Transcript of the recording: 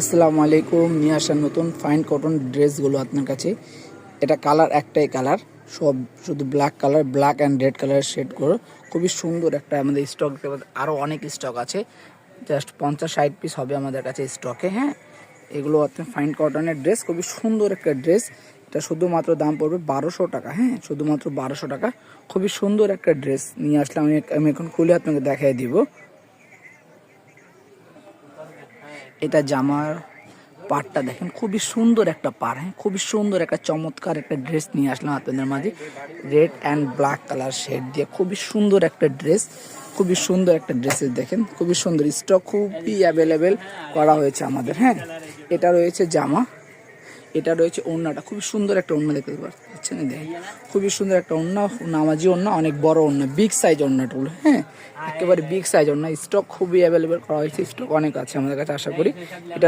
আসসালামু আলাইকুম। নিয়ে আসা নতুন ফাইন কটন ড্রেসগুলো আপনার কাছে। এটা কালার একটাই কালার, সব শুধু black colour, black and red colour শেডগুলো খুবই সুন্দর একটা আমাদের স্টক। আরও অনেক স্টক আছে, জাস্ট 50-60 পিস হবে আমাদের কাছে স্টকে। হ্যাঁ, এগুলো আপনার ফাইন কটনের ড্রেস, খুবই সুন্দর একটা ড্রেস। এটা শুধুমাত্র দাম পড়বে 1200 টাকা। হ্যাঁ, শুধুমাত্র 1200 টাকা। খুবই সুন্দর একটা ড্রেস নিয়ে আসলাম। আমি এখন খুলে আপনাকে দেখাই দিব। এটা জামার পাড়টা দেখেন, খুবই সুন্দর একটা পাড়। হ্যাঁ, খুবই সুন্দর একটা চমৎকার একটা ড্রেস নিয়ে আসলাম আপনাদের মাঝে। Red and black colour shade দিয়ে খুবই সুন্দর একটা ড্রেস, খুবই সুন্দর একটা ড্রেসের দেখেন, খুবই সুন্দর। স্টক খুবই অ্যাভেলেবেল করা হয়েছে আমাদের। হ্যাঁ, এটা রয়েছে জামা, এটা রয়েছে ওড়নাটা, খুবই সুন্দর একটা ওড়না দেখতে পাচ্ছেন। দেখেন, খুবই সুন্দর একটা ওড়না, নামাজি ওড়না, অনেক বড় ওড়না, বিগ সাইজ ওড়নাগুলো। হ্যাঁ, একেবারে বিগ সাইজ ওড়না। স্টক খুবই অ্যাভেলেবেল করা হয়েছে, স্টক অনেক আছে আমাদের কাছে, আশা করি। এটা